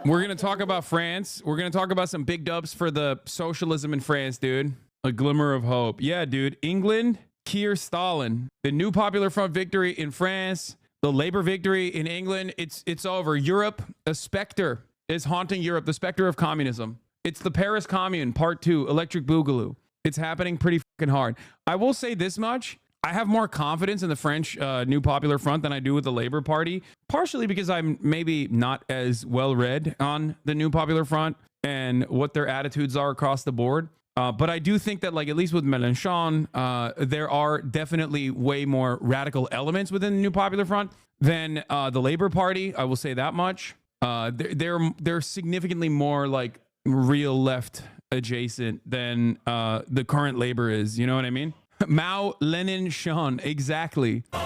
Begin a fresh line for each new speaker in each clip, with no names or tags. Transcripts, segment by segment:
We're going to talk about France. We're going to talk about some big dubs for the socialism in France, dude. A glimmer of hope. Yeah, dude. England, Keir Stalin. The new Popular Front victory in France. The Labour victory in England. It's over. Europe, a specter is haunting Europe. The specter of communism. It's the Paris Commune, Part 2, Electric Boogaloo. It's happening pretty fucking hard. I will say this much. I have more confidence in the French New Popular Front than I do with the Labour Party, partially because I'm maybe not as well read on the New Popular Front and what their attitudes are across the board. But I do think that, like, at least with Mélenchon, there are definitely way more radical elements within the New Popular Front than the Labour Party. I will say that much. They're significantly more like real left adjacent than the current Labour is. You know what I mean? Mao, Lenin, Sean, exactly. Vive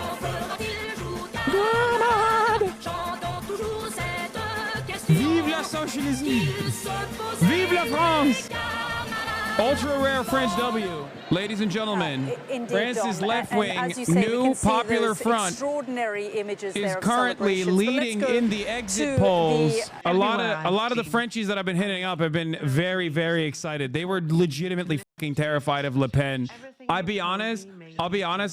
la socialisme! Vive la France! Ultra rare French W. Ladies and gentlemen, France's left-wing New Popular Front is currently leading in the exit polls. A lot of the Frenchies that I've been hitting up have been very, very excited. They were legitimately fucking terrified of Le Pen. I'll be honest,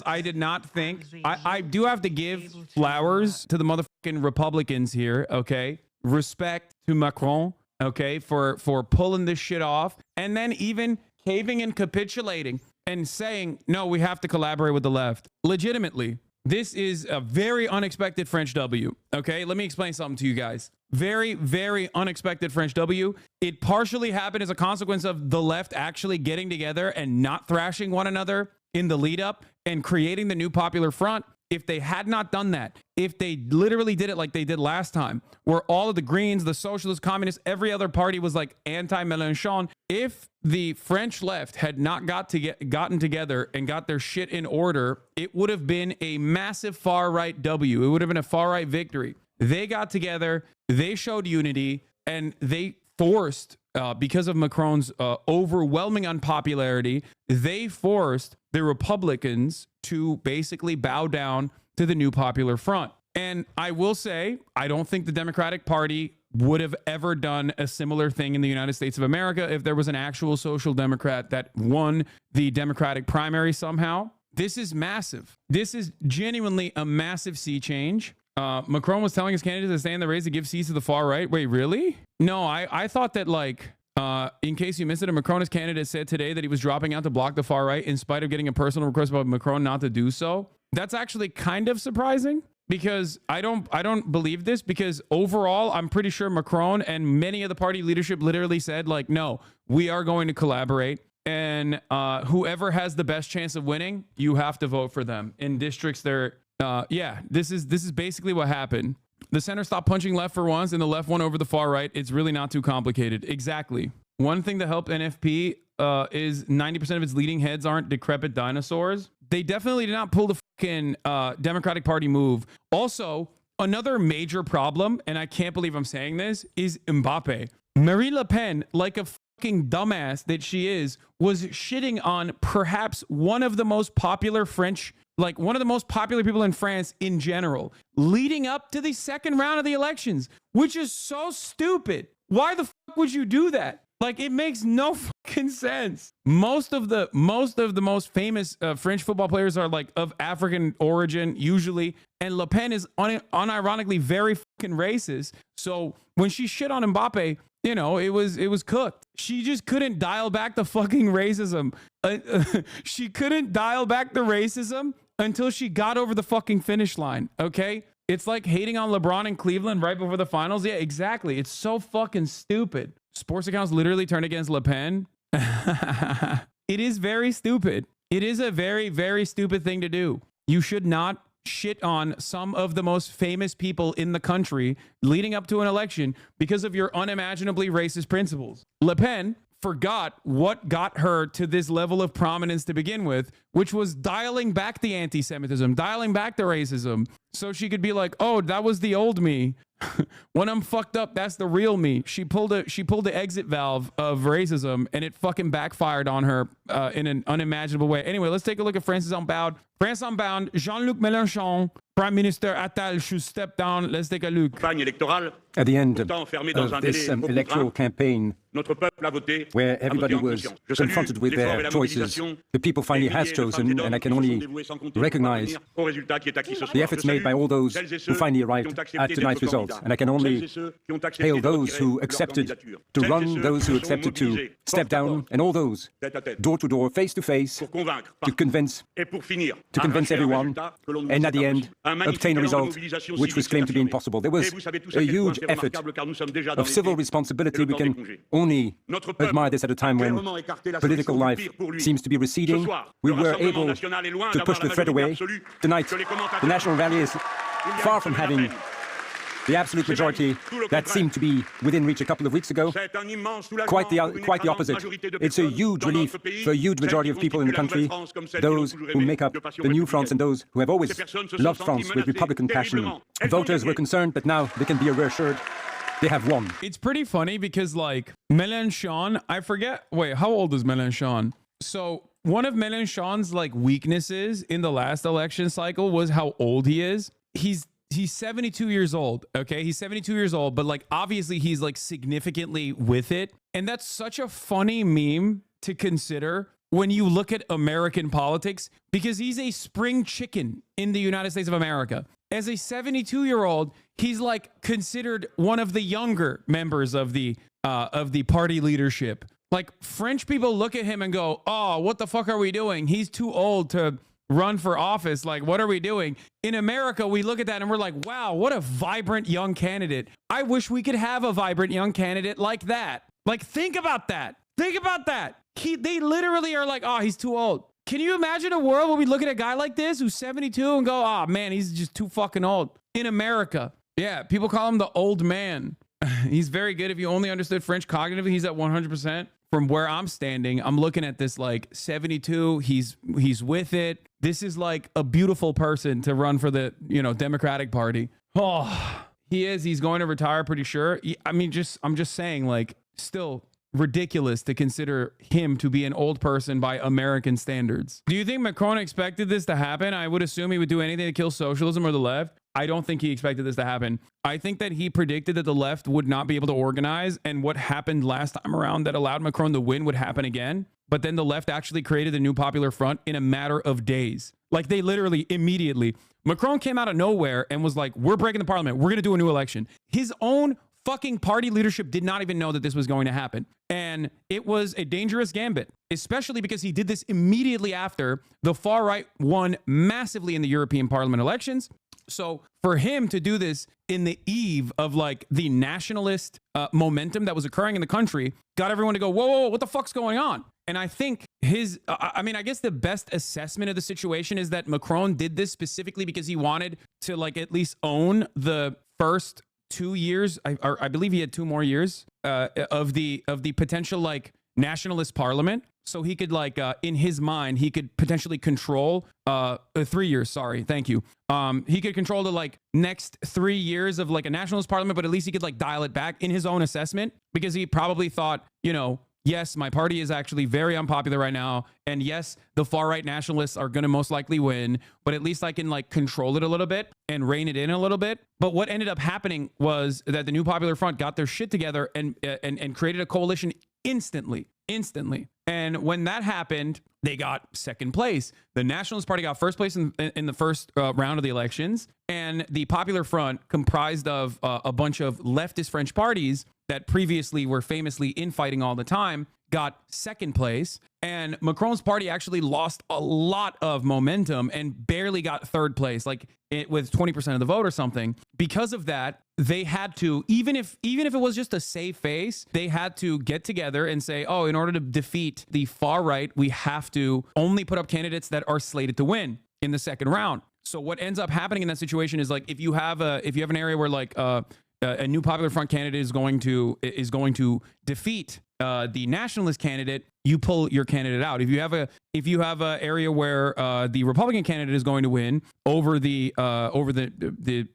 I did not think. I do have to give flowers to the motherfucking Republicans here, okay? Respect to Macron, okay, for pulling this shit off, and then even caving and capitulating and saying, no, we have to collaborate with the left. Legitimately, this is a very unexpected French W, okay? Let me explain something to you guys. Very, very unexpected French W. It partially happened as a consequence of the left actually getting together and not thrashing one another in the lead up and creating the New Popular Front. If they had not done that, if they literally did it like they did last time, where all of the Greens, the Socialists, Communists, every other party was like anti-Mélenchon, if the French left had not gotten together and got their shit in order, it would have been a massive far-right W. It would have been a far-right victory. They got together, they showed unity, and they forced, because of Macron's overwhelming unpopularity, they forced the Republicans to basically bow down to the New Popular Front. And I will say, I don't think the Democratic Party would have ever done a similar thing in the United States of America if there was an actual social democrat that won the Democratic primary somehow. This is massive. This is genuinely a massive sea change. Macron was telling his candidates to stay in the race to give seats to the far right. Wait, really? No, I thought that, like, in case you missed it, a Macronist candidate said today that he was dropping out to block the far right in spite of getting a personal request by Macron not to do so. That's actually kind of surprising, because I don't believe this, because overall, I'm pretty sure Macron and many of the party leadership literally said, like, no, we are going to collaborate. And whoever has the best chance of winning, you have to vote for them. In districts, yeah, this is basically what happened. The center stopped punching left for once, and the left won over the far right. It's really not too complicated. Exactly. One thing that helped NFP is 90% of its leading heads aren't decrepit dinosaurs. They definitely did not pull the fucking Democratic Party move. Also, another major problem, and I can't believe I'm saying this, is Mbappe. Marine Le Pen, like a fucking dumbass that she is, was shitting on perhaps one of the most popular French, like one of the most popular people in France in general, leading up to the second round of the elections, which is so stupid. Why the fuck would you do that? Like, it makes no fucking sense. Most of the most famous French football players are like of African origin usually, and Le Pen is unironically very fucking racist. So when she shit on Mbappe, you know, it was cooked. She just couldn't dial back the fucking racism. She couldn't dial back the racism until she got over the fucking finish line, okay? It's like hating on LeBron in Cleveland right before the finals. Yeah, exactly. It's so fucking stupid. Sports accounts literally turned against Le Pen. It is very stupid. It is a very, very stupid thing to do. You should not shit on some of the most famous people in the country leading up to an election because of your unimaginably racist principles. Le Pen forgot what got her to this level of prominence to begin with, which was dialing back the anti-Semitism, dialing back the racism, so she could be like, oh, that was the old me. When I'm fucked up, that's the real me. She pulled the exit valve of racism, and it fucking backfired on her in an unimaginable way. Anyway, let's take a look at France Unbound. France Unbound, Jean-Luc Mélenchon, Prime Minister Attal should step down. Let's take a look.
At the end of this electoral campaign, where everybody was confronted with their choices, the people finally has chosen, and I can only recognize the efforts made by all those who finally arrived at tonight's result. And I can only hail those who accepted to run, those who accepted to step down, and all those door to door, face to face, to convince everyone, and at the end, obtain a result which was claimed to be impossible. There was a huge effort of civil responsibility. We can only admire this at a time when political life seems to be receding. We were able to push the threat away. Tonight, the national rally is far from having the absolute majority that seemed to be within reach a couple of weeks ago. Quite the opposite. It's a huge relief for a huge majority of people in the country, those who make up the new France and those who have always loved France with Republican passion. Voters were concerned, but now they can be reassured. They have won.
It's pretty funny because, like, Mélenchon, I forget, wait, how old is Mélenchon? So one of Mélenchon's, like, weaknesses in the last election cycle was how old he is. He's 72 years old, okay? He's 72 years old, but, like, obviously he's, like, significantly with it. And that's such a funny meme to consider when you look at American politics, because he's a spring chicken in the United States of America. As a 72-year-old, he's, like, considered one of the younger members of the party leadership. Like, French people look at him and go, oh, what the fuck are we doing? He's too old to run for office. Like, what are we doing? In America, we look at that and we're like, wow, what a vibrant young candidate. I wish we could have a vibrant young candidate like that. Like, think about that. Think about that. They literally are like, oh, he's too old. Can you imagine a world where we look at a guy like this who's 72 and go, oh, man, he's just too fucking old? In America, yeah, people call him the old man. He's very good. If you only understood French cognitively, he's at 100%. From where I'm standing, I'm looking at this like 72. He's with it. This is like a beautiful person to run for the, Democratic Party. Oh, he is. He's going to retire pretty sure. I mean, I'm just saying, like, still ridiculous to consider him to be an old person by American standards. Do you think Macron expected this to happen? I would assume he would do anything to kill socialism or the left. I don't think he expected this to happen. I think that he predicted that the left would not be able to organize, and what happened last time around that allowed Macron to win would happen again. But then the left actually created the new Popular Front in a matter of days. Like, they literally immediately, Macron came out of nowhere and was like, we're breaking the parliament. We're going to do a new election. His own fucking party leadership did not even know that this was going to happen. And it was a dangerous gambit, especially because he did this immediately after the far right won massively in the European Parliament elections. So for him to do this in the eve of, like, the nationalist momentum that was occurring in the country got everyone to go, whoa, what the fuck's going on? And I think I guess the best assessment of the situation is that Macron did this specifically because he wanted to, like, at least own the first 2 years. I believe he had 2 more years of the potential, like, nationalist parliament. So he could, like, in his mind, he could potentially control 3 years. Sorry. Thank you. He could control the, like, next 3 years of, like, a nationalist parliament, but at least he could, like, dial it back in his own assessment, because he probably thought, yes, my party is actually very unpopular right now. And yes, the far right nationalists are going to most likely win, but at least I can, like, control it a little bit and rein it in a little bit. But what ended up happening was that the new Popular Front got their shit together and created a coalition instantly. And when that happened, they got second place. The Nationalist Party got first place in the first round of the elections. And the Popular Front, comprised of a bunch of leftist French parties that previously were famously infighting all the time, got second place. And Macron's party actually lost a lot of momentum and barely got third place, like with 20% of the vote or something. Because of that, they had to, even if it was just a safe face, they had to get together and say, oh, in order to defeat the far right, we have to only put up candidates that are slated to win in the second round. So what ends up happening in that situation is, like, if you have an area where, like, a new Popular Front candidate is going to defeat the nationalist candidate, you pull your candidate out. If you have a area where the Republican candidate is going to win over the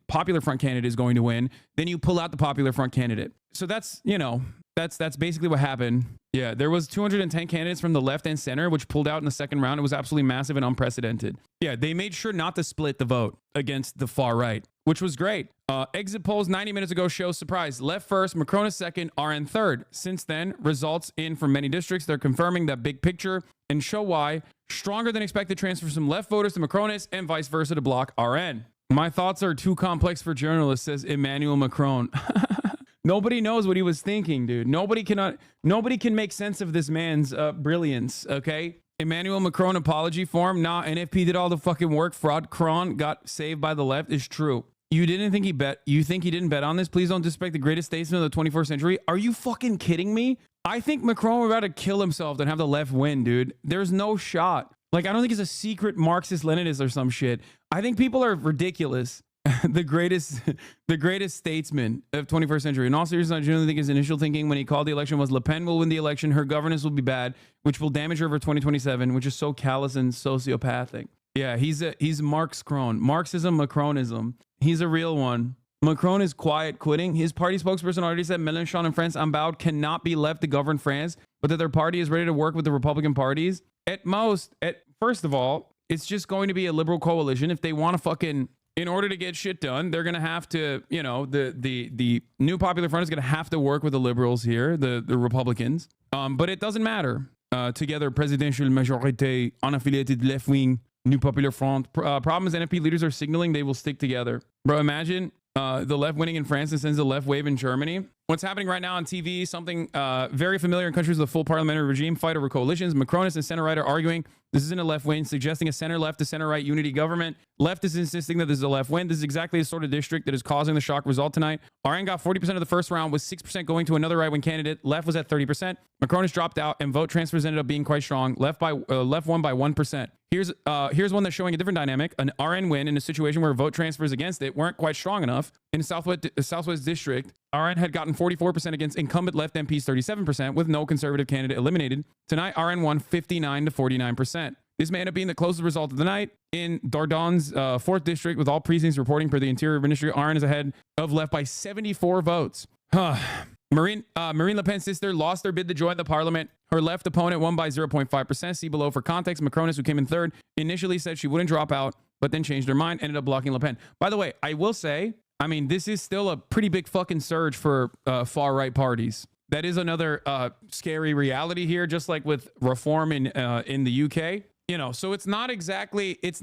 Popular Front candidate is going to win, then you pull out the Popular Front candidate. So that's, you know, that's basically what happened. Yeah, there was 210 candidates from the left and center, which pulled out in the second round. It was absolutely massive and unprecedented. Yeah, they made sure not to split the vote against the far right, which was great. Exit polls 90 minutes ago show, surprise, left first, Macron is second, RN third. Since then, results in from many districts, they're confirming that big picture and show why. Stronger than expected transfers from left voters to Macronists and vice versa to block RN. My thoughts are too complex for journalists, says Emmanuel Macron. Nobody knows what he was thinking, dude. Nobody can make sense of this man's brilliance, okay? Emmanuel Macron apology form. Nah, NFP did all the fucking work. Fraud Cron got saved by the left is true. You think he didn't bet on this? Please don't disrespect the greatest statesman of the 21st century. Are you fucking kidding me? I think Macron was about to kill himself and have the left win, dude. There's no shot. Like, I don't think he's a secret Marxist-Leninist or some shit. I think people are ridiculous. the greatest statesman of 21st century. In all seriousness, I genuinely think his initial thinking when he called the election was Le Pen will win the election, her governance will be bad, which will damage her for 2027, which is so callous and sociopathic. Yeah, he's Marx-Cron. Marxism, Macronism. He's a real one. Macron is quiet quitting. His party spokesperson already said Mélenchon and France Unbowed cannot be left to govern France, but that their party is ready to work with the Republican parties. First of all, it's just going to be a liberal coalition. If they want to fucking... In order to get shit done, they're going to have to, you know, the new Popular Front is going to have to work with the liberals here, the Republicans. But it doesn't matter. Together, presidential majorité, unaffiliated left-wing, new Popular Front. Problem is NFP leaders are signaling they will stick together. Bro, imagine the left winning in France and sends the left wave in Germany. What's happening right now on TV, something very familiar in countries with a full parliamentary regime, fight over coalitions. Macronists and center-right are arguing this isn't a left wing, suggesting a center-left to center-right unity government. Left is insisting that this is a left win. This is exactly the sort of district that is causing the shock result tonight. RN got 40% of the first round, with 6% going to another right-wing candidate. Left was at 30%. Macronists dropped out, and vote transfers ended up being quite strong. Left won by 1%. Here's one that's showing a different dynamic. An RN win in a situation where vote transfers against it weren't quite strong enough. In Southwest District, RN had gotten 44% against incumbent left MPs 37%, with no conservative candidate eliminated. Tonight, RN won 59 to 49%. This may end up being the closest result of the night. In Dordogne 4th District, with all precincts reporting per the Interior Ministry, RN is ahead of left by 74 votes. Marine Le Pen's sister lost their bid to join the parliament. Her left opponent won by 0.5%. See below for context. Macronists, who came in third, initially said she wouldn't drop out, but then changed her mind, ended up blocking Le Pen. By the way, I will say, I mean, this is still a pretty big fucking surge for far-right parties. That is another scary reality here, just like with reform in the UK. You know, so it's not exactly just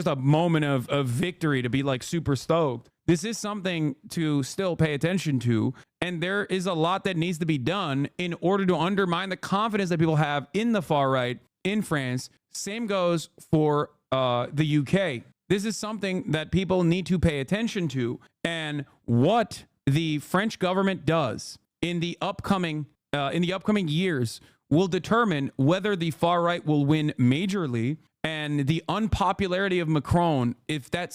a moment of victory to be like super stoked. This is something to still pay attention to, and there is a lot that needs to be done in order to undermine the confidence that people have in the far right in France. Same goes for the UK. This is something that people need to pay attention to, and what the French government does in the upcoming years will determine whether the far right will win majorly, and the unpopularity of Macron, if that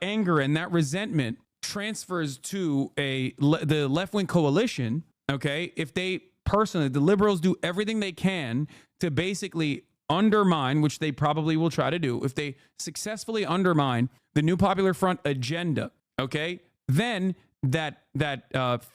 anger and that resentment transfers to the left-wing coalition, okay, if the liberals do everything they can to basically undermine, which they probably will try to do, if they successfully undermine the new Popular Front agenda, okay, then that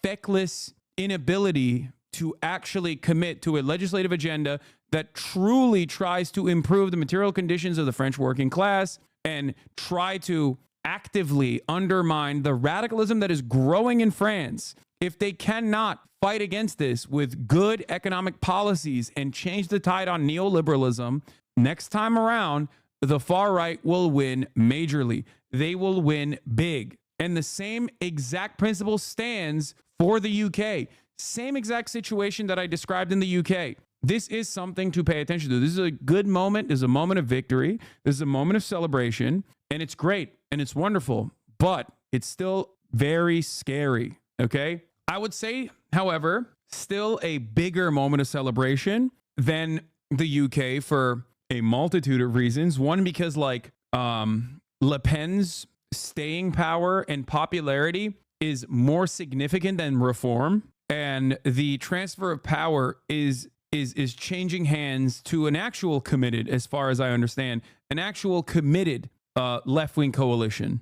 feckless inability to actually commit to a legislative agenda that truly tries to improve the material conditions of the French working class and try to actively undermine the radicalism that is growing in France. If they cannot fight against this with good economic policies and change the tide on neoliberalism, next time around, the far right will win majorly. They will win big. And the same exact principle stands for the UK. Same exact situation that I described in the UK. This is something to pay attention to. This is a good moment. This is a moment of victory. This is a moment of celebration. And it's great and it's wonderful, but it's still very scary. Okay. I would say, however, still a bigger moment of celebration than the UK for a multitude of reasons. One, because like Le Pen's staying power and popularity is more significant than reform, and the transfer of power is changing hands to an actual committed, as far as I understand, an actual committed left-wing coalition.